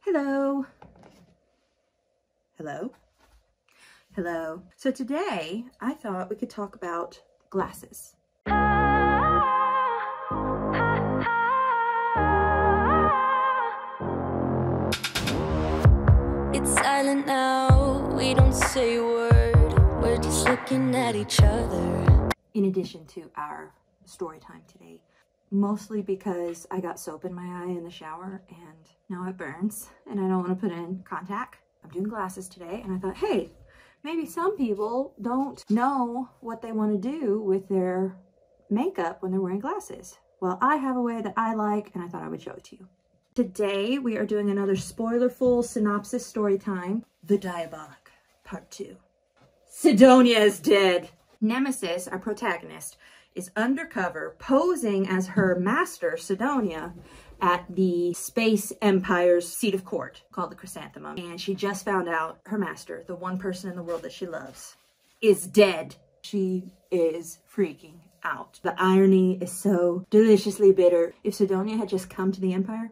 Hello. Hello. Hello. So today I thought we could talk about glasses. It's silent now, we don't say a word, we're just looking at each other. In addition to our story time today, mostly because I got soap in my eye in the shower and now it burns and I don't want to put in contact. I'm doing glasses today and I thought, hey, maybe some people don't know what they want to do with their makeup when they're wearing glasses. Well, I have a way that I like and I thought I would show it to you. Today we are doing another spoilerful synopsis story time, The Diabolic, Part 2. Sidonia is dead. Nemesis, our protagonist, is undercover posing as her master, Sidonia, at the Space Empire's seat of court called the Chrysanthemum. And she just found out her master, the one person in the world that she loves, is dead. She is freaking out. The irony is so deliciously bitter. If Sidonia had just come to the Empire,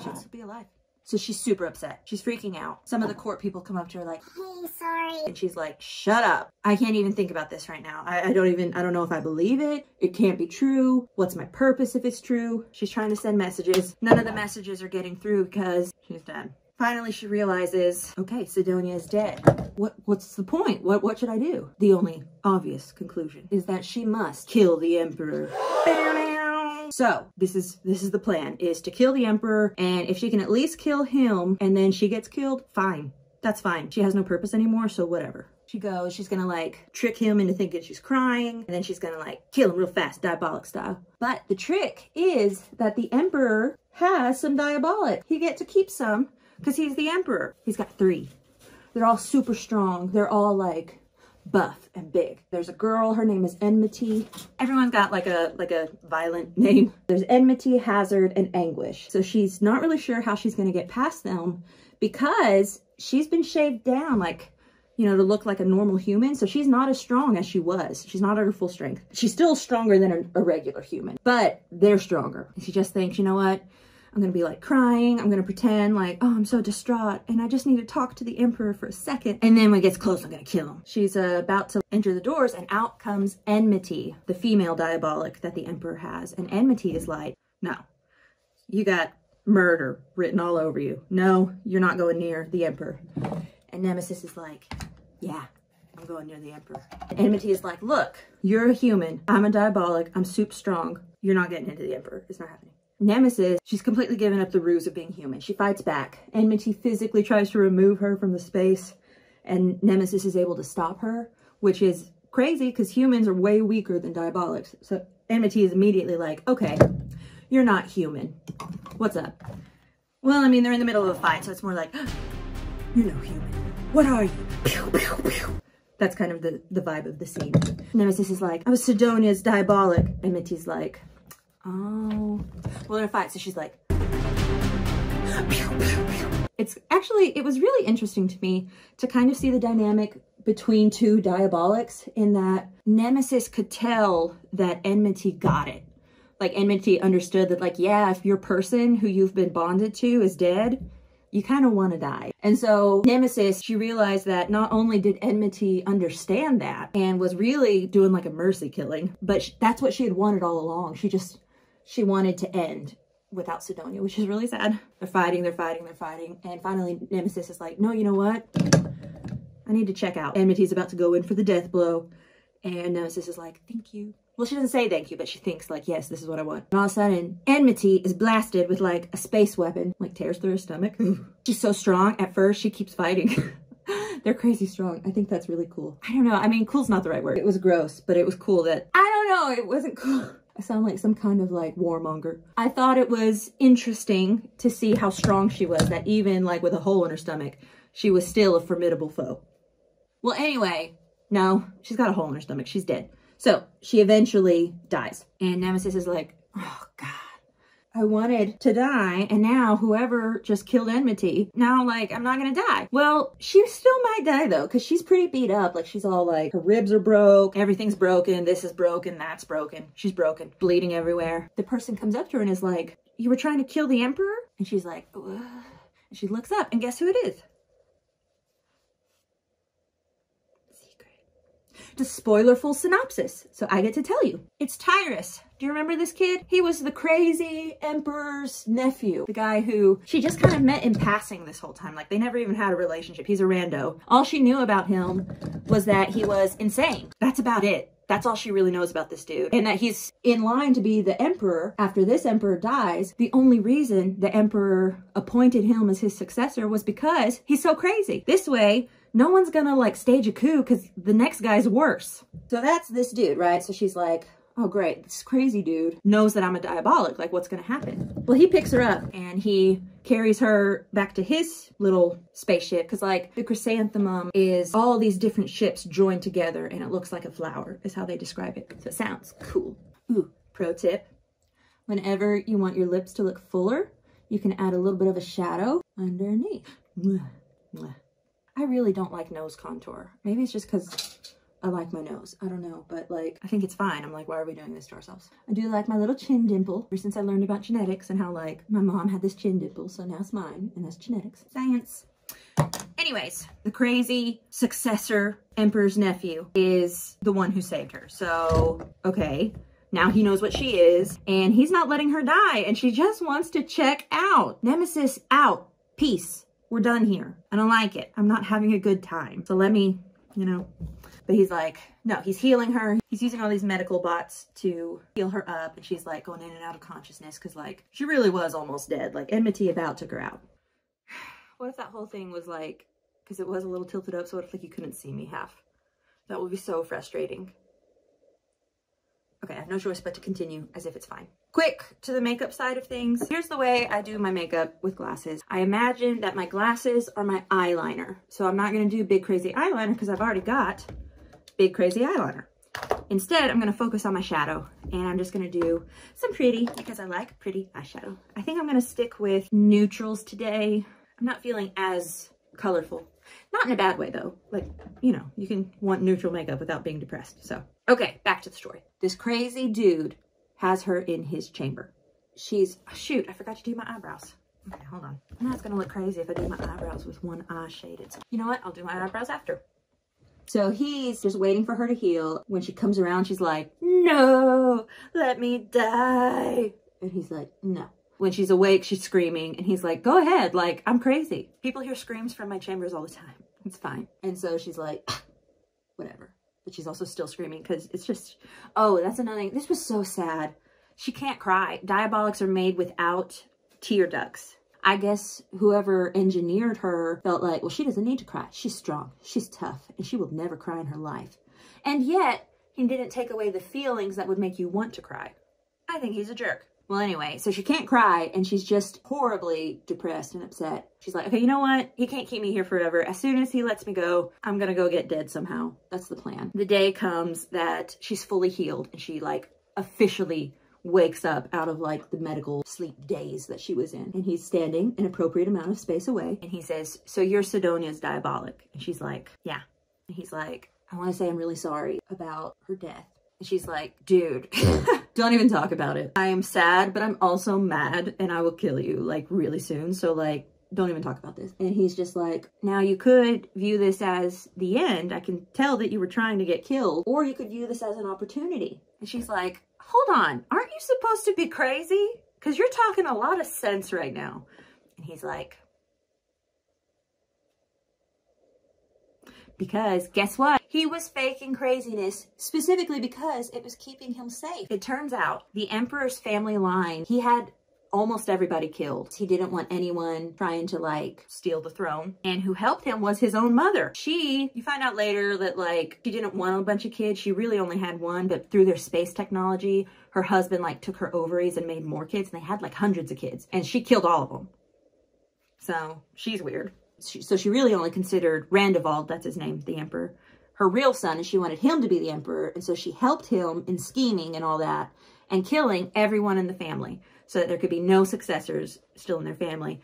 she'd still be alive. So she's super upset. She's freaking out. Some of the court people come up to her like, hey, sorry. And she's like, shut up. I can't even think about this right now. I don't know if I believe it. It can't be true. What's my purpose if it's true? She's trying to send messages. None of the messages are getting through because she's dead. Finally, she realizes, okay, Sidonia is dead. What's the point? What should I do? The only obvious conclusion is that she must kill the Emperor. So this is the plan, is to kill the Emperor, and if she can at least kill him and then she gets killed, fine. That's fine. She has no purpose anymore, so whatever. She goes, she's gonna like trick him into thinking she's crying, and then she's gonna like kill him real fast, Diabolic style. But the trick is that the Emperor has some Diabolic. He gets to keep some because he's the Emperor. He's got 3. They're all super strong. They're all like buff and big. There's a girl, her name is Enmity. Everyone's got like a violent name. There's Enmity, Hazard, and Anguish. So she's not really sure how she's gonna get past them because she's been shaved down, like, you know, to look like a normal human. So she's not as strong as she was. She's not at her full strength. She's still stronger than a regular human, but they're stronger. And she just thinks, you know what? I'm gonna be like crying. I'm gonna pretend like, oh, I'm so distraught and I just need to talk to the Emperor for a second. And then when it gets close, I'm gonna kill him. She's about to enter the doors and out comes Enmity, the female Diabolic that the Emperor has. And Enmity is like, no, you got murder written all over you. No, you're not going near the Emperor. And Nemesis is like, yeah, I'm going near the Emperor. And Enmity is like, look, you're a human. I'm a Diabolic. I'm super strong. You're not getting into the Emperor. It's not happening. Nemesis, she's completely given up the ruse of being human. She fights back. Enmity physically tries to remove her from the space, and Nemesis is able to stop her, which is crazy because humans are way weaker than Diabolics. So Enmity is immediately like, okay, you're not human. What's up? Well, I mean, they're in the middle of a fight, so it's more like, you're no human. What are you? Pew, pew, pew. That's kind of the vibe of the scene. Nemesis is like, I was Sidonia's Diabolic. Enmity's like, oh, well, they're in a fight, so she's like, pew, pew, pew. It was really interesting to me to kind of see the dynamic between 2 Diabolics in that Nemesis could tell that Enmity got it. Like, Enmity understood that, like, yeah, if your person who you've been bonded to is dead, you kind of want to die. And so Nemesis, she realized that not only did Enmity understand that and was really doing like a mercy killing, but that's what she had wanted all along. She wanted to end without Sidonia, which is really sad. They're fighting. And finally Nemesis is like, no, you know what? I need to check out. Enmity's about to go in for the death blow. And Nemesis is like, thank you. Well, she doesn't say thank you, but she thinks like, yes, this is what I want. And all of a sudden, Enmity is blasted with like a space weapon, like tears through her stomach. She's so strong. At first, she keeps fighting. They're crazy strong. I think that's really cool. I don't know. I mean, cool's not the right word. It was gross, but it was cool that, I don't know, it wasn't cool. I sound like some kind of like warmonger. I thought it was interesting to see how strong she was, that even like with a hole in her stomach, she was still a formidable foe. Well, anyway, no, she's got a hole in her stomach. She's dead. So she eventually dies. And Nemesis is like, oh God, I wanted to die, and now whoever just killed Enmity, now like I'm not gonna die. Well, she still might die though, because she's pretty beat up. Like she's all like, her ribs are broke, everything's broken, this is broken, that's broken, she's broken, bleeding everywhere. The person comes up to her and is like, you were trying to kill the Emperor? And she's like, ugh. And she looks up and guess who it is? The spoilerful synopsis, so I get to tell you. It's Tyrus. Do you remember this kid? He was the crazy emperor's nephew. The guy who she just kind of met in passing this whole time. Like, they never even had a relationship. He's a rando. All she knew about him was that he was insane. That's about it. That's all she really knows about this dude. And that he's in line to be the emperor after this emperor dies. The only reason the emperor appointed him as his successor was because he's so crazy. This way, no one's gonna like stage a coup because the next guy's worse. So that's this dude, right? So she's like, oh great, this crazy dude knows that I'm a diabolic, like what's gonna happen? Well, he picks her up and he carries her back to his little spaceship because like the chrysanthemum is all these different ships joined together and it looks like a flower is how they describe it. So it sounds cool. Ooh, pro tip. Whenever you want your lips to look fuller, you can add a little bit of a shadow underneath. Mwah, mwah. I really don't like nose contour. Maybe it's just because I like my nose. I don't know, but like, I think it's fine. I'm like, why are we doing this to ourselves? I do like my little chin dimple. Ever since I learned about genetics and how like my mom had this chin dimple, so now it's mine, and that's genetics. Science. Anyways, the crazy successor emperor's nephew is the one who saved her. So, okay, now he knows what she is, and he's not letting her die, and she just wants to check out. Nemesis out. Peace. We're done here. I don't like it. I'm not having a good time. So let me, you know. But he's like, no, he's healing her. He's using all these medical bots to heal her up. And she's like going in and out of consciousness because like she really was almost dead. Like enmity about took her out. What if that whole thing was like, because it was a little tilted up, so what if like you couldn't see me half? That would be so frustrating. Okay, I have no choice but to continue as if it's fine. Quick to the makeup side of things. Here's the way I do my makeup with glasses. I imagine that my glasses are my eyeliner. So I'm not gonna do big crazy eyeliner because I've already got big crazy eyeliner. Instead, I'm gonna focus on my shadow and I'm just gonna do some pretty because I like pretty eyeshadow. I think I'm gonna stick with neutrals today. I'm not feeling as colorful. Not in a bad way though. Like, you know, you can want neutral makeup without being depressed. So, okay, back to the story. This crazy dude has her in his chamber. She's, oh, shoot, I forgot to do my eyebrows. Okay, hold on. Now it's gonna look crazy if I do my eyebrows with one eye shaded. So, you know what? I'll do my eyebrows after. So he's just waiting for her to heal. When she comes around, she's like, no, let me die. And he's like, no. When she's awake, she's screaming, and he's like, go ahead, like, I'm crazy. People hear screams from my chambers all the time. It's fine. And so she's like, whatever. But she's also still screaming because it's just, oh, that's another thing. This was so sad. She can't cry. Diabolics are made without tear ducts. I guess whoever engineered her felt like, well, she doesn't need to cry. She's strong. She's tough, and she will never cry in her life. And yet, he didn't take away the feelings that would make you want to cry. I think he's a jerk. Well, anyway, so she can't cry and she's just horribly depressed and upset. She's like, okay, you know what? He can't keep me here forever. As soon as he lets me go, I'm gonna go get dead somehow. That's the plan. The day comes that she's fully healed and she like officially wakes up out of like the medical sleep daze that she was in. And he's standing an appropriate amount of space away. And he says, so you're Sidonia's Diabolic. And she's like, yeah. And he's like, I want to say I'm really sorry about her death. And she's like, dude, don't even talk about it. I am sad, but I'm also mad and I will kill you like really soon. So like, don't even talk about this. And he's just like, now you could view this as the end. I can tell that you were trying to get killed, or you could view this as an opportunity. And she's like, hold on, aren't you supposed to be crazy? Because you're talking a lot of sense right now. And he's like, because guess what? He was faking craziness specifically because it was keeping him safe. It turns out the Emperor's family line, he had almost everybody killed. He didn't want anyone trying to like steal the throne. And who helped him was his own mother. You find out later that like she didn't want a bunch of kids. She really only had one, but through their space technology, her husband like took her ovaries and made more kids, and they had like hundreds of kids, and she killed all of them. So she's weird. So she really only considered Randevald, that's his name, the Emperor, her real son, and she wanted him to be the Emperor. And so she helped him in scheming and all that and killing everyone in the family so that there could be no successors still in their family.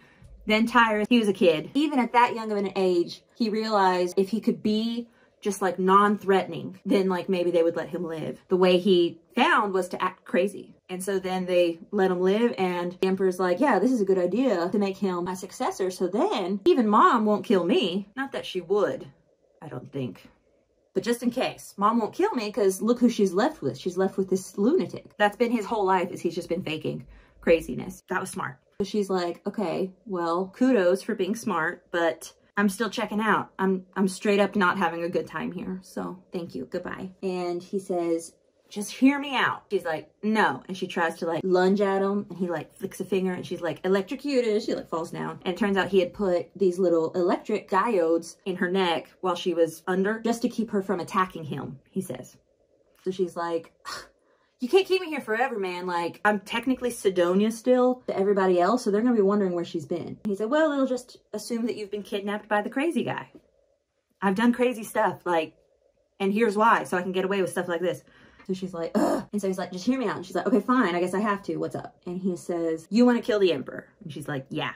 Then Tyrus, he was a kid. Even at that young of an age, he realized if he could be just like non-threatening, then like maybe they would let him live. The way he found was to act crazy. And so then they let him live, and the Emperor's like, yeah, this is a good idea to make him my successor. So then even Mom won't kill me. Not that she would, I don't think. But just in case, Mom won't kill me because look who she's left with. She's left with this lunatic. That's been his whole life, is he's just been faking craziness. That was smart. So she's like, okay, well, kudos for being smart, but I'm still checking out. I'm straight up not having a good time here. So thank you, goodbye. And he says, just hear me out. She's like, no. And she tries to like lunge at him, and he like flicks a finger, and she's like electrocuted. She like falls down. And it turns out he had put these little electric diodes in her neck while she was under, just to keep her from attacking him, he says. So she's like, you can't keep me here forever, man. Like, I'm technically Sidonia still to everybody else, so they're gonna be wondering where she's been. He said, well, they'll just assume that you've been kidnapped by the crazy guy. I've done crazy stuff, like, and here's why, so I can get away with stuff like this. So she's like, ugh. And so he's like, just hear me out. And she's like, okay, fine. I guess I have to. What's up? And he says, you want to kill the Emperor? And she's like, yeah.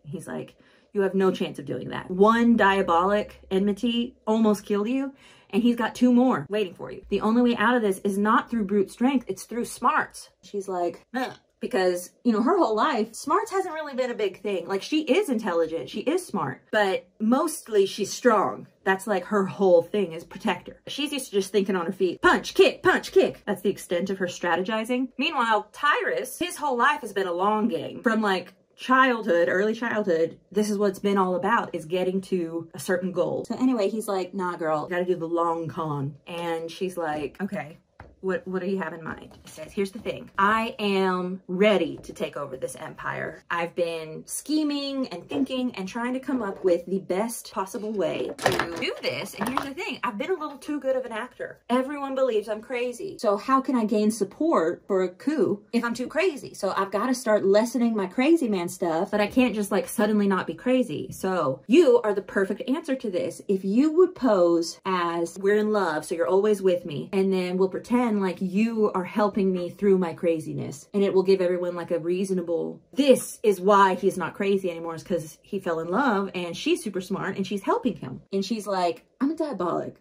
And he's like, you have no chance of doing that. One diabolic enmity almost killed you, and he's got 2 more waiting for you. The only way out of this is not through brute strength. It's through smarts. She's like, ugh. Because, you know, her whole life, smarts hasn't really been a big thing. Like, she is intelligent, she is smart, but mostly she's strong. That's like her whole thing, is protect her. She's used to just thinking on her feet. Punch, kick, punch, kick. That's the extent of her strategizing. Meanwhile, Tyrus, his whole life has been a long game. From like childhood, early childhood, this is what it's been all about, is getting to a certain goal. So anyway, he's like, nah, girl, gotta do the long con. And she's like, okay. What do you have in mind? He says, here's the thing. I am ready to take over this empire. I've been scheming and thinking and trying to come up with the best possible way to do this. And here's the thing. I've been a little too good of an actor. Everyone believes I'm crazy. So how can I gain support for a coup if I'm too crazy? So I've got to start lessening my crazy man stuff, but I can't just like suddenly not be crazy. So you are the perfect answer to this. If you would pose as we're in love, so you're always with me, and then we'll pretend like you are helping me through my craziness, and it will give everyone like a reasonable, this is why he's not crazy anymore, is because he fell in love and she's super smart and she's helping him. And she's like, I'm a diabolic.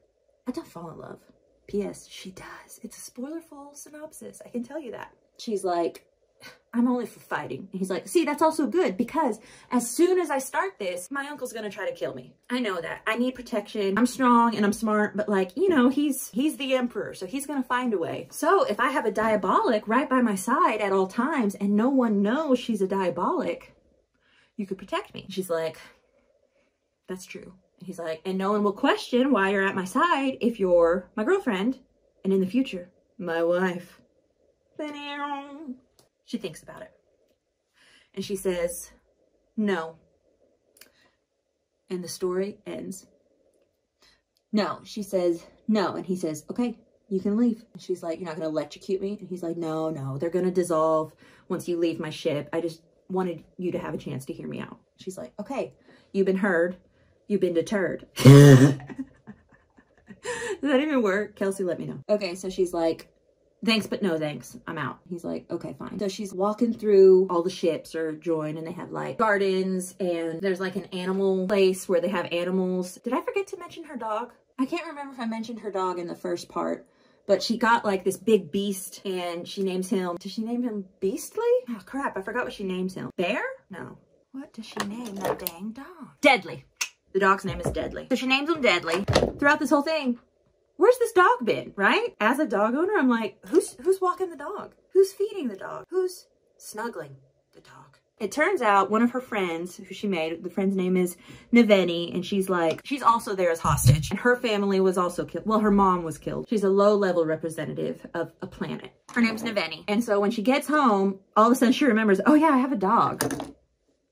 I don't fall in love. P.S. She does. It's a spoilerful synopsis. I can tell you that. She's like, I'm only for fighting. And he's like, see, that's also good, because as soon as I start this, my uncle's gonna try to kill me. I know that. I need protection. I'm strong and I'm smart, but like, you know, he's the Emperor, so he's gonna find a way. So if I have a diabolic right by my side at all times and no one knows she's a diabolic, you could protect me. She's like, that's true. And he's like, and no one will question why you're at my side if you're my girlfriend, and in the future, my wife. She thinks about it. And she says, no. And the story ends. No. She says, no. And he says, okay, you can leave. And she's like, you're not going to electrocute me? And he's like, no. They're going to dissolve once you leave my ship. I just wanted you to have a chance to hear me out. She's like, okay, you've been heard. You've been deterred. Does that even work? Kelsey, let me know. Okay, so she's like, thanks, but no thanks. I'm out. He's like, okay, fine. So she's walking through, all the ships are joined, and they have like gardens, and there's like an animal place where they have animals. Did I forget to mention her dog? I can't remember if I mentioned her dog in the first part, but she got like this big beast, and she names him, does she name him Beastly? Oh crap, I forgot what she names him. Bear? No. What does she name that dang dog? Deadly. The dog's name is Deadly. So she names him Deadly. Throughout this whole thing, where's this dog been, right? As a dog owner, I'm like, who's walking the dog? Who's feeding the dog? Who's snuggling the dog? It turns out one of her friends who she made, the friend's name is Naveni, and she's also there as hostage. And her family was also killed. Well, her mom was killed. She's a low-level representative of a planet. Her name's Naveni. And so when she gets home, all of a sudden she remembers, oh yeah, I have a dog.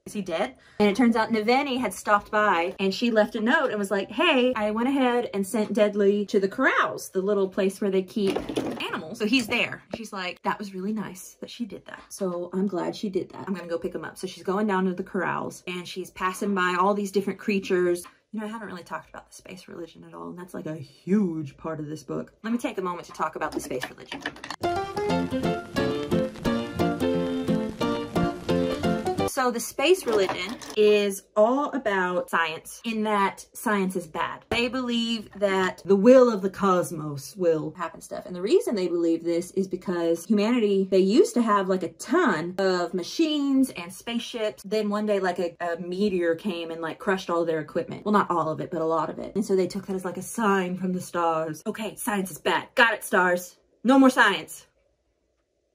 Is he dead? And it turns out Naveni had stopped by, and she left a note and was like, hey, I went ahead and sent Deadly to the corrals, the little place where they keep animals. So he's there. She's like, that was really nice that she did that. So I'm glad she did that. I'm gonna go pick him up. So she's going down to the corrals, and she's passing by all these different creatures. You know, I haven't really talked about the space religion at all, and that's like a huge part of this book. Let me take a moment to talk about the space religion. So the space religion is all about science, in that science is bad. They believe that the will of the cosmos will happen stuff. And the reason they believe this is because humanity, they used to have like a ton of machines and spaceships. Then one day like a meteor came and like crushed all of their equipment. Well, not all of it, but a lot of it. And so they took that as like a sign from the stars. Okay, science is bad. Got it, stars. No more science.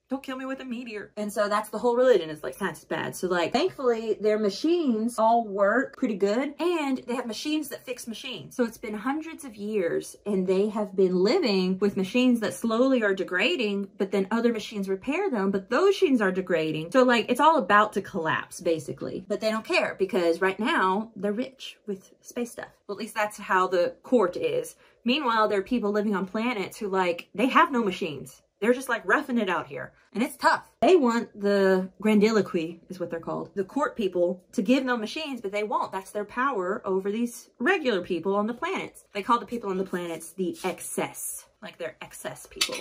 Don't kill me with a meteor. And so that's the whole religion, is like science is bad. So like, thankfully their machines all work pretty good, and they have machines that fix machines. So it's been hundreds of years and they have been living with machines that slowly are degrading, but then other machines repair them, but those machines are degrading. So like, it's all about to collapse basically, but they don't care because right now they're rich with space stuff. Well, at least that's how the court is. Meanwhile, there are people living on planets who like, they have no machines. They're just like roughing it out here. And it's tough. They want the grandiloquy, is what they're called, the court people, to give them machines, but they won't. That's their power over these regular people on the planets. They call the people on the planets the excess. Like they're excess people.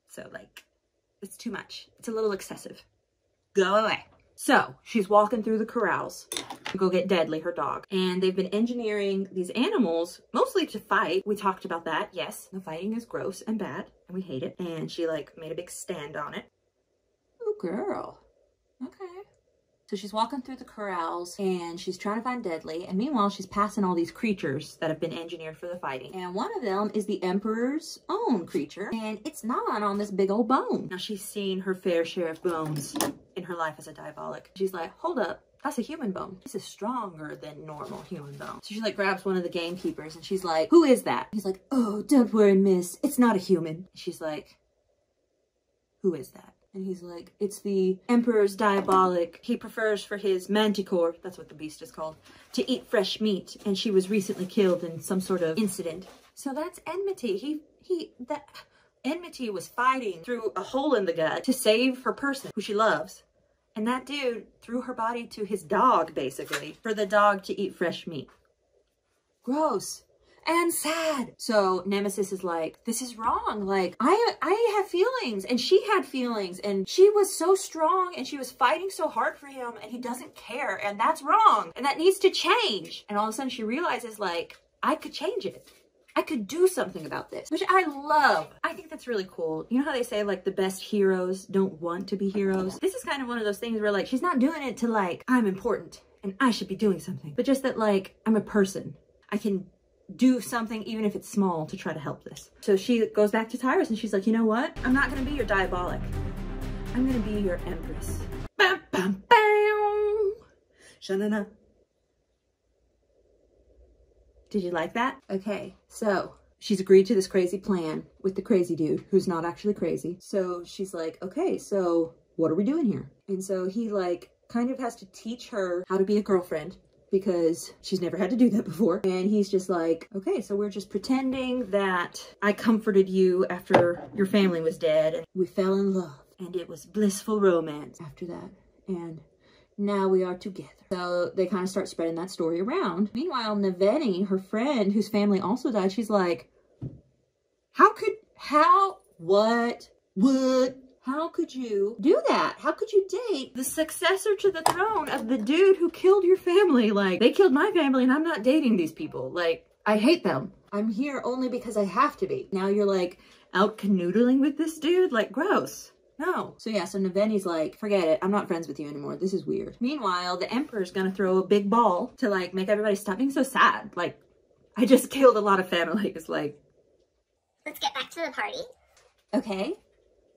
So like, it's too much. It's a little excessive. Go away. So she's walking through the corrals to go get Deadly, her dog. And they've been engineering these animals mostly to fight. We talked about that. Yes, the fighting is gross and bad and we hate it. And she like made a big stand on it. Oh, girl. Okay. So she's walking through the corrals and she's trying to find Deadly. And meanwhile, she's passing all these creatures that have been engineered for the fighting. And one of them is the Emperor's own creature. And it's gnawing on this big old bone. Now she's seen her fair share of bones in her life as a Diabolic. She's like, hold up, that's a human bone. This is stronger than normal human bone. So she like grabs one of the gamekeepers and she's like, who is that? He's like, oh, don't worry, miss. It's not a human. She's like, who is that? And he's like, it's the Emperor's Diabolic. He prefers for his manticore, that's what the beast is called, to eat fresh meat. And she was recently killed in some sort of incident. So that's enmity. That enmity was fighting through a hole in the gut to save her person who she loves. And that dude threw her body to his dog, basically, for the dog to eat fresh meat. Gross. And sad. So Nemesis is like, this is wrong. Like, I have feelings, and she had feelings, and she was so strong, and she was fighting so hard for him, and he doesn't care, and that's wrong, and that needs to change. And all of a sudden she realizes, like, I could change it. I could do something about this, which I love. I think that's really cool. You know how they say like the best heroes don't want to be heroes? This is kind of one of those things where like, she's not doing it to like, I'm important and I should be doing something, but just that like, I'm a person. I can do something even if it's small to try to help this. So she goes back to Tyrus and she's like, you know what? I'm not gonna be your Diabolic. I'm gonna be your Empress. Bam, bam, bam. Sha-na-na. Did you like that? Okay, so she's agreed to this crazy plan with the crazy dude who's not actually crazy. So she's like, okay, so what are we doing here? And so he like kind of has to teach her how to be a girlfriend because she's never had to do that before. And he's just like, okay, so we're just pretending that I comforted you after your family was dead and we fell in love and it was blissful romance after that. And now we are together. So they kind of start spreading that story around. Meanwhile, Naveni, her friend whose family also died, she's like, how could you do that? How could you date the successor to the throne of the dude who killed your family? Like, they killed my family and I'm not dating these people. Like, I hate them. I'm here only because I have to be. Now you're like out canoodling with this dude? Like, gross. No. So yeah, so Naveni's like, forget it. I'm not friends with you anymore. This is weird. Meanwhile, the Emperor's gonna throw a big ball to like make everybody stop being so sad. Like, I just killed a lot of families. Like, let's get back to the party. Okay.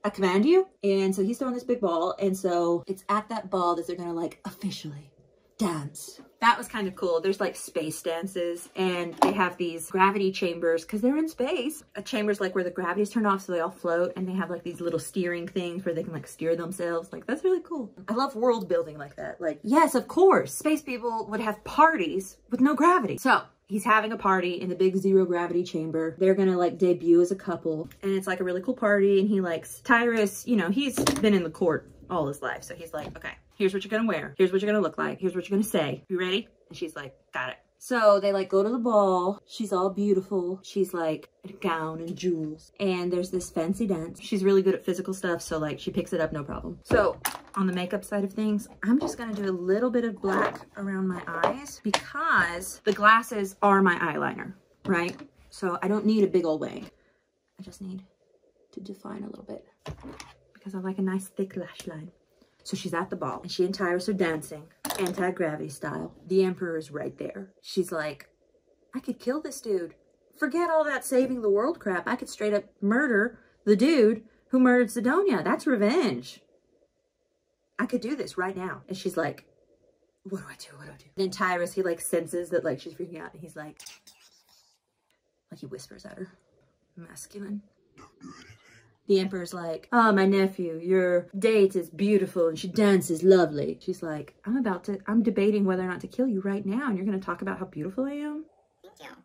I command you. And so he's throwing this big ball. And so it's at that ball that they're gonna like officially dance. That was kind of cool. There's like space dances and they have these gravity chambers because they're in space. A chamber's like where the gravity's turned off so they all float, and they have like these little steering things where they can like steer themselves. Like, that's really cool. I love world building like that. Like, yes, of course, space people would have parties with no gravity. So he's having a party in the big zero gravity chamber. They're gonna like debut as a couple and it's like a really cool party, and he likes Tyrus. You know, he's been in the court all his life. So he's like, okay, here's what you're gonna wear. Here's what you're gonna look like. Here's what you're gonna say. You ready? And she's like, got it. So they like go to the ball. She's all beautiful. She's like in a gown and jewels. And there's this fancy dance. She's really good at physical stuff. So like she picks it up, no problem. So on the makeup side of things, I'm just gonna do a little bit of black around my eyes because the glasses are my eyeliner, right? So I don't need a big old wing. I just need to define a little bit because I like a nice thick lash line. So she's at the ball and she and Tyrus are dancing, anti-gravity style. The Emperor is right there. She's like, I could kill this dude. Forget all that saving the world crap. I could straight up murder the dude who murdered Sidonia. That's revenge. I could do this right now. And she's like, what do I do? What do I do? Then Tyrus, he like senses that like she's freaking out and he's like he whispers at her, masculine. The Emperor's like, oh, my nephew, your date is beautiful and she dances lovely. She's like, I'm debating whether or not to kill you right now. And you're going to talk about how beautiful I am? Thank you.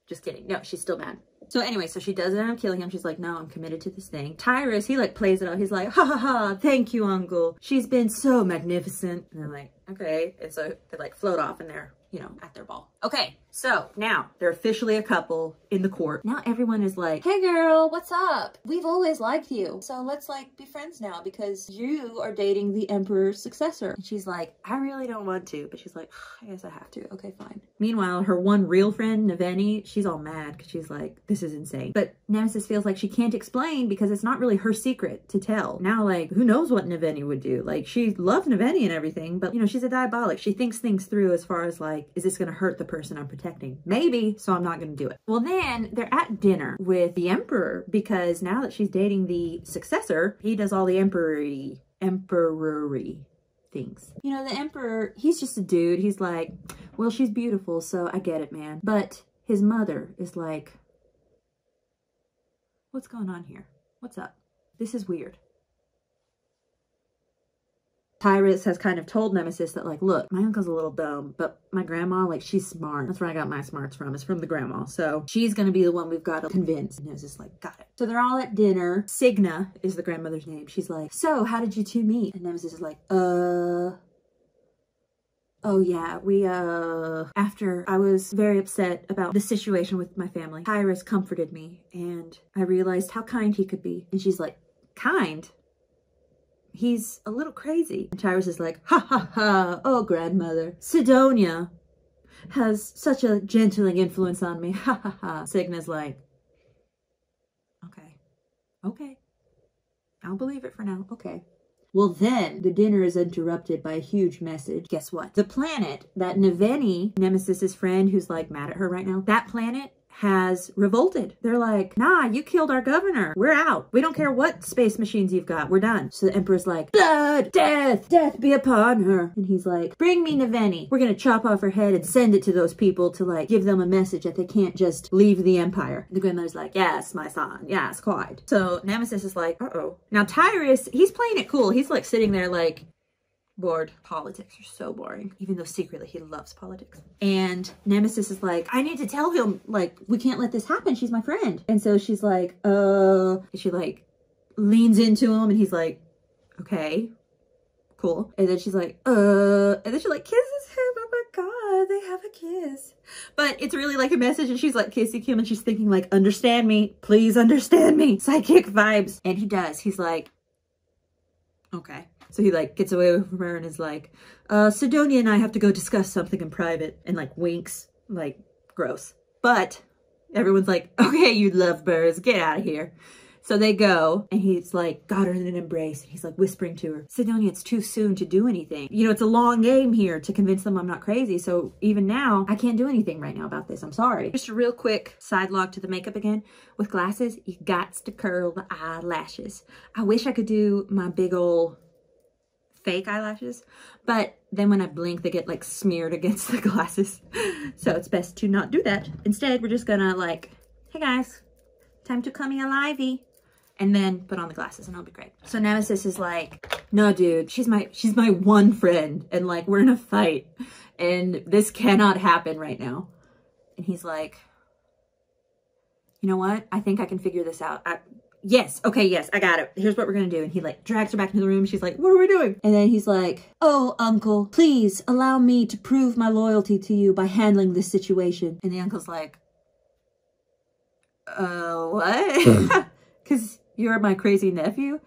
Just kidding. No, she's still mad. So anyway, so she does end up killing him. She's like, no, I'm committed to this thing. Tyrus, he like plays it out. He's like, ha ha ha, thank you, uncle. She's been so magnificent. And they're like, okay. And so they like float off and they're, you know, at their ball. Okay, so now they're officially a couple in the court. Now everyone is like, hey girl, what's up? We've always liked you. So let's like be friends now because you are dating the Emperor's successor. And she's like, I really don't want to, but she's like, I guess I have to. Okay, fine. Meanwhile, her one real friend, Naveni, she's all mad because she's like, this is insane. But Nemesis feels like she can't explain because it's not really her secret to tell. Now, like, who knows what Naveni would do? Like, she loved Naveni and everything, but you know, she's a Diabolic. She thinks things through as far as like, is this gonna hurt the person I'm protecting? Maybe, so I'm not gonna do it. Well, then they're at dinner with the Emperor because now that she's dating the successor, he does all the emperory things. You know, the Emperor, he's just a dude. He's like, well, she's beautiful, so I get it, man. But his mother is like, what's going on here? What's up? This is weird. Tyrus has kind of told Nemesis that like, look, my uncle's a little dumb, but my grandma, like, she's smart. That's where I got my smarts from, is from the grandma. So she's gonna be the one we've got to convince. And Nemesis is like, got it. So they're all at dinner. Signa is the grandmother's name. She's like, so how did you two meet? And Nemesis is like, oh yeah, we, after I was very upset about the situation with my family, Tyrus comforted me and I realized how kind he could be. And she's like, kind? He's a little crazy. And Tyrus is like, ha ha ha, oh grandmother, Sidonia has such a gentling influence on me, ha ha ha. Signa's like, okay, I'll believe it for now, okay. Well then, the dinner is interrupted by a huge message. Guess what? The planet that Naveni, Nemesis's friend who's like mad at her right now, that planet has revolted. They're like, nah, you killed our governor. We're out. We don't care what space machines you've got. We're done. So the Emperor's like, blood, death be upon her. And he's like, bring me Naveni. We're gonna chop off her head and send it to those people to like give them a message that they can't just leave the Empire. And the grandmother's like, yes, my son. Yes, quite. So Nemesis is like, uh-oh. Now Tyrus, he's playing it cool. He's like sitting there like, bored. Politics are so boring, even though secretly he loves politics. And Nemesis is like, I need to tell him, like, we can't let this happen. She's my friend. And so she's like, and she like leans into him and he's like, okay, cool. And then she's like, and then she like kisses him. Oh my God, they have a kiss. But it's really like a message and she's like kissing him and she's thinking like, understand me, please understand me. Psychic vibes. And he does. He's like, okay. So he like gets away from her and is like, Sidonia and I have to go discuss something in private, and like winks, like gross. But everyone's like, okay, you lovebirds, get out of here. So they go and he's like got her in an embrace and he's like whispering to her, Sidonia, it's too soon to do anything. You know, it's a long game here to convince them I'm not crazy. So even now, I can't do anything right now about this. I'm sorry. Just a real quick side log to the makeup again. With glasses, you got to curl the eyelashes. I wish I could do my big old fake eyelashes, but then when I blink they get like smeared against the glasses, so it's best to not do that. Instead we're just gonna like, hey guys, time to come here livey, and then put on the glasses and it'll be great. So Nemesis is like, no dude, she's my one friend and like we're in a fight and this cannot happen right now. And he's like, you know what, I think I can figure this out. yes, okay, yes, I got it. Here's what we're gonna do. And he like drags her back into the room. She's like, what are we doing? And then he's like, oh, uncle, please allow me to prove my loyalty to you by handling this situation. And the uncle's like, what? Because you're my crazy nephew.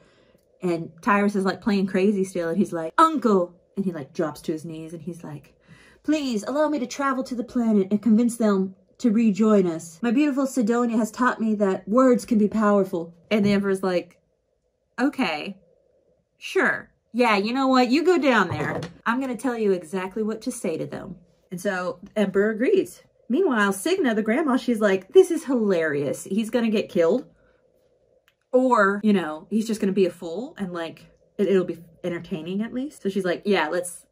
And Tyrus is like playing crazy still. And he's like, uncle. And he like drops to his knees and he's like, please allow me to travel to the planet and convince them to rejoin us. My beautiful Sidonia has taught me that words can be powerful. And the Emperor's like, okay, sure. Yeah, you know what? You go down there. I'm going to tell you exactly what to say to them. And so the Emperor agrees. Meanwhile, Signa, the grandma, she's like, this is hilarious. He's going to get killed. Or, you know, he's just going to be a fool and like, it'll be entertaining at least. So she's like, yeah, let's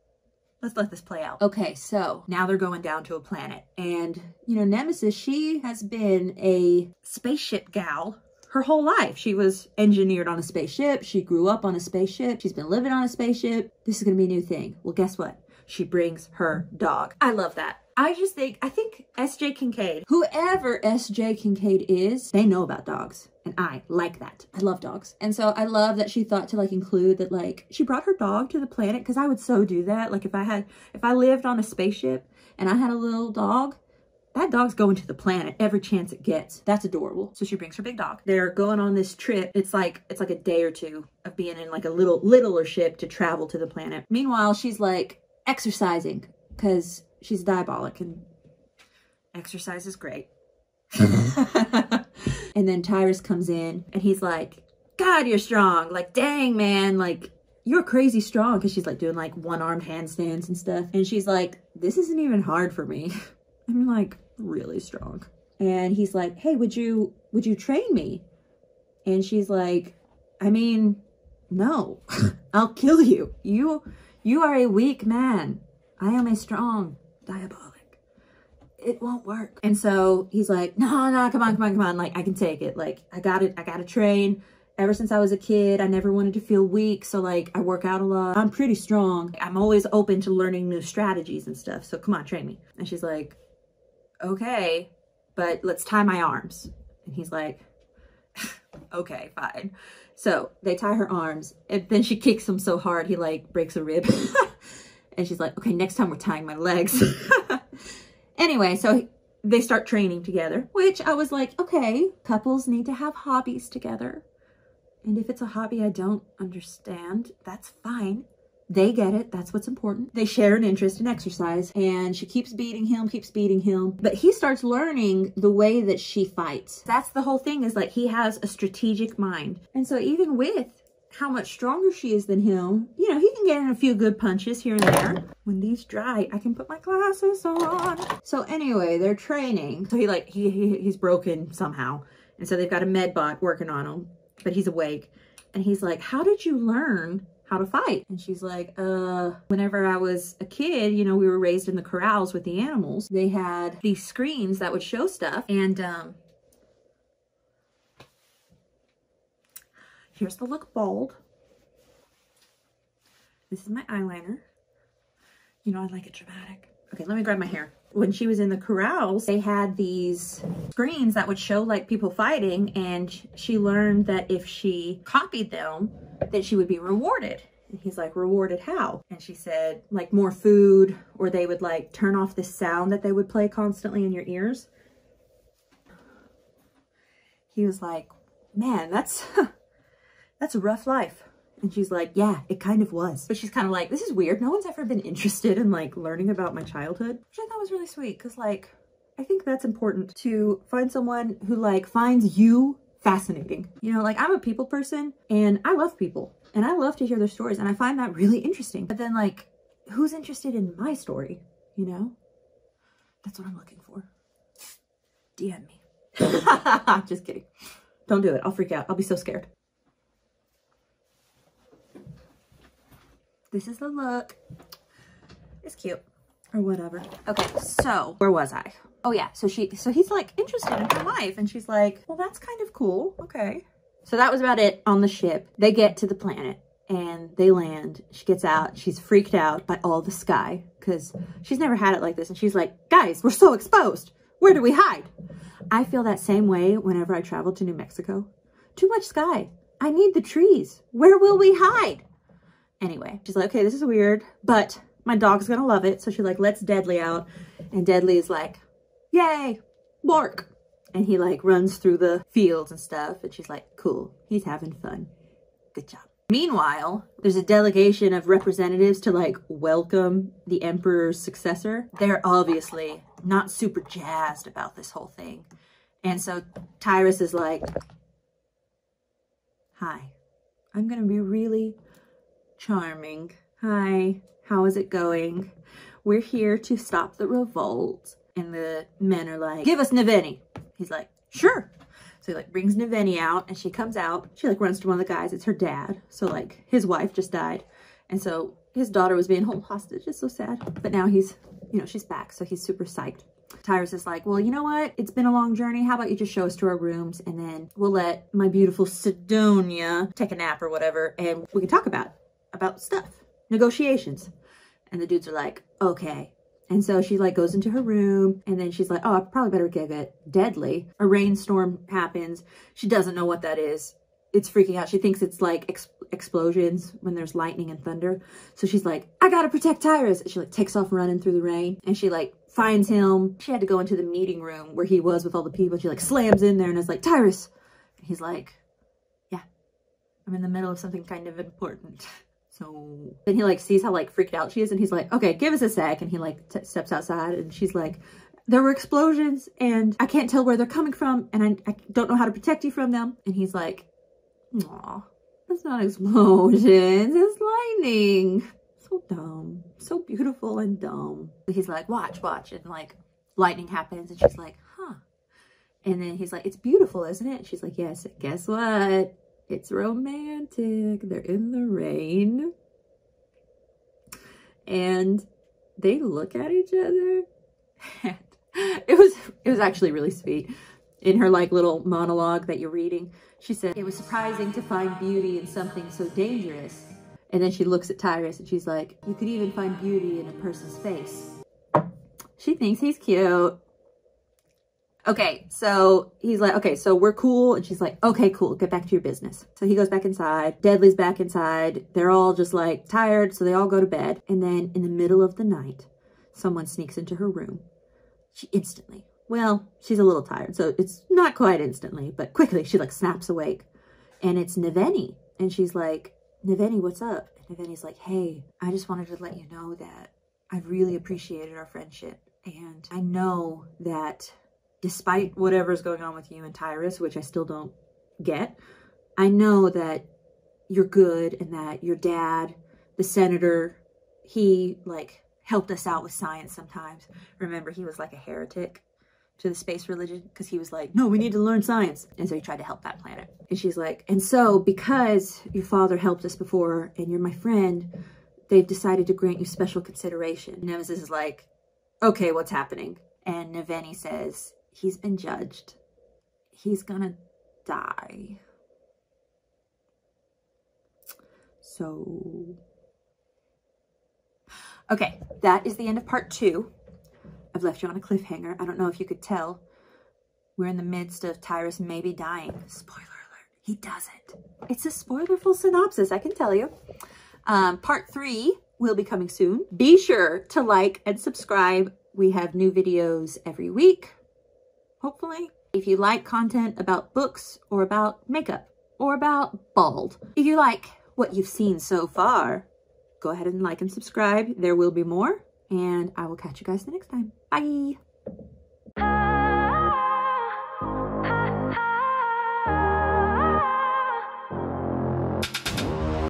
let this play out. Okay, so now they're going down to a planet. And, you know, Nemesis, she has been a spaceship gal her whole life. She was engineered on a spaceship. She grew up on a spaceship. She's been living on a spaceship. This is going to be a new thing. Well, guess what? She brings her dog. I love that. I think S.J. Kincaid, whoever S.J. Kincaid is, they know about dogs. And I like that. I love dogs. And so I love that she thought to like include that like she brought her dog to the planet because I would so do that. Like if I lived on a spaceship and I had a little dog, that dog's going to the planet every chance it gets. That's adorable. So she brings her big dog. They're going on this trip. It's like a day or two of being in like a littler ship to travel to the planet. Meanwhile, she's like exercising because she's diabolic and exercise is great. And then Tyrus comes in and he's like, God, you're strong. Like, dang, man, like you're crazy strong. Cause she's like doing like one-armed handstands and stuff. And she's like, this isn't even hard for me. I'm like really strong. And he's like, hey, would you train me? And she's like, I mean, no, I'll kill you. You are a weak man. I am a strong diabolic. It won't work. And so he's like, no, come on. Like, I can take it. Like, I got to train. Ever since I was a kid, I never wanted to feel weak. So like, I work out a lot. I'm pretty strong. I'm always open to learning new strategies and stuff. So come on, train me. And she's like, okay, but let's tie my arms. And he's like, okay, fine. So they tie her arms and then she kicks him so hard, he like breaks a rib. And she's like, okay, next time we're tying my legs. Anyway, so they start training together, which I was like, okay, couples need to have hobbies together. And if it's a hobby I don't understand, that's fine. They get it. That's what's important. They share an interest in exercise and she keeps beating him. But he starts learning the way that she fights. That's the whole thing, is like he has a strategic mind. And so even with how much stronger she is than him, you know, he can get in a few good punches here and there. When these dry, I can put my glasses on. So anyway, they're training. So he's broken somehow. And so they've got a med bot working on him, but he's awake. And he's like, how did you learn how to fight? And she's like, whenever I was a kid, you know, we were raised in the corrals with the animals. They had these screens that would show stuff. And here's the look bold. This is my eyeliner. You know, I like it dramatic. Okay, let me grab my hair. When she was in the corrals, they had these screens that would show like people fighting, and she learned that if she copied them, that she would be rewarded. And he's like, rewarded how? And she said, like more food, or they would like turn off this sound that they would play constantly in your ears. He was like, man, that's a rough life. And she's like, yeah, it kind of was. But she's kind of like, this is weird. No one's ever been interested in like learning about my childhood, which I thought was really sweet. Cause like, I think that's important, to find someone who like finds you fascinating. You know, like I'm a people person and I love people and I love to hear their stories. And I find that really interesting. But then like, who's interested in my story? You know, that's what I'm looking for. DM me. Just kidding. Don't do it. I'll freak out. I'll be so scared. This is the look. It's cute. Or whatever. Okay, so where was I? Oh yeah, so he's like interested in her life, and she's like, well, that's kind of cool. Okay. So that was about it on the ship. They get to the planet and they land. She gets out. She's freaked out by all the sky because she's never had it like this. And she's like, guys, we're so exposed. Where do we hide? I feel that same way whenever I travel to New Mexico, Too much sky. I need the trees. Where will we hide? Anyway, she's like, okay, this is weird, but my dog's gonna love it. So she like lets Deadly out, and Deadly is like, yay, bark. And he like runs through the fields and stuff. And she's like, cool, he's having fun. Good job. Meanwhile, there's a delegation of representatives to like welcome the Emperor's successor. They're obviously not super jazzed about this whole thing. And so Tyrus is like, hi, I'm gonna be really charming. Hi, how is it going? We're here to stop the revolt. And the men are like, give us Naveni. He's like, sure. So he like brings Naveni out, and she comes out. She like runs to one of the guys. It's her dad. So like his wife just died. And so his daughter was being held hostage. It's so sad. But now he's, you know, she's back. So he's super psyched. Tyrus is like, well, you know what? It's been a long journey. How about you just show us to our rooms, and then we'll let my beautiful Sidonia take a nap or whatever, and we can talk about stuff, negotiations. And the dudes are like, okay. And so she like goes into her room, and then she's like, oh, I probably better get Deadly. A rainstorm happens. She doesn't know what that is. It's freaking out. She thinks it's like explosions when there's lightning and thunder. So she's like, I gotta protect Tyrus. And she like takes off running through the rain, and she like finds him. She had to go into the meeting room where he was with all the people. She like slams in there and is like, Tyrus. And he's like, yeah, I'm in the middle of something kind of important. So then he like sees how like freaked out she is, and he's like, okay, give us a sec. And he like steps outside, and she's like, there were explosions and I can't tell where they're coming from, and I don't know how to protect you from them. And he's like, aw, that's not explosions, it's lightning. So dumb, so beautiful and dumb. He's like, watch. And like lightning happens, and she's like, huh. And then he's like, it's beautiful, isn't it? And she's like, yes. And guess what? It's romantic. They're in the rain. And they look at each other. It was actually really sweet. In her like little monologue that you're reading, she said, it was surprising to find beauty in something so dangerous. And then she looks at Tyrus, and she's like, you could even find beauty in a person's face. She thinks he's cute. Okay, so he's like, okay, so we're cool. And she's like, okay, cool, get back to your business. So he goes back inside. Deadly's back inside. They're all just like tired, so they all go to bed. And then in the middle of the night, someone sneaks into her room. She instantly, well, she's a little tired, so it's not quite instantly, but quickly she like snaps awake. And it's Naveni. And she's like, Naveni, what's up? And Naveni's like, hey, I just wanted to let you know that I really appreciated our friendship. And I know that despite whatever's going on with you and Tyrus, which I still don't get, I know that you're good, and that your dad, the senator, he like helped us out with science sometimes. Remember, he was like a heretic to the space religion because he was like, no, we need to learn science. And so he tried to help that planet. And she's like, and so because your father helped us before and you're my friend, they've decided to grant you special consideration. Nemesis is like, okay, what's happening? And Naveni says, he's been judged. He's gonna die. So, okay, that is the end of part 2. I've left you on a cliffhanger. I don't know if you could tell. We're in the midst of Tyrus maybe dying. Spoiler alert, he doesn't. It's a spoilerful synopsis, I can tell you. Part 3 will be coming soon. Be sure to like and subscribe. We have new videos every week, hopefully. If you like content about books or about makeup or about bald, if you like what you've seen so far, go ahead and like and subscribe. There will be more, and I will catch you guys the next time. Bye.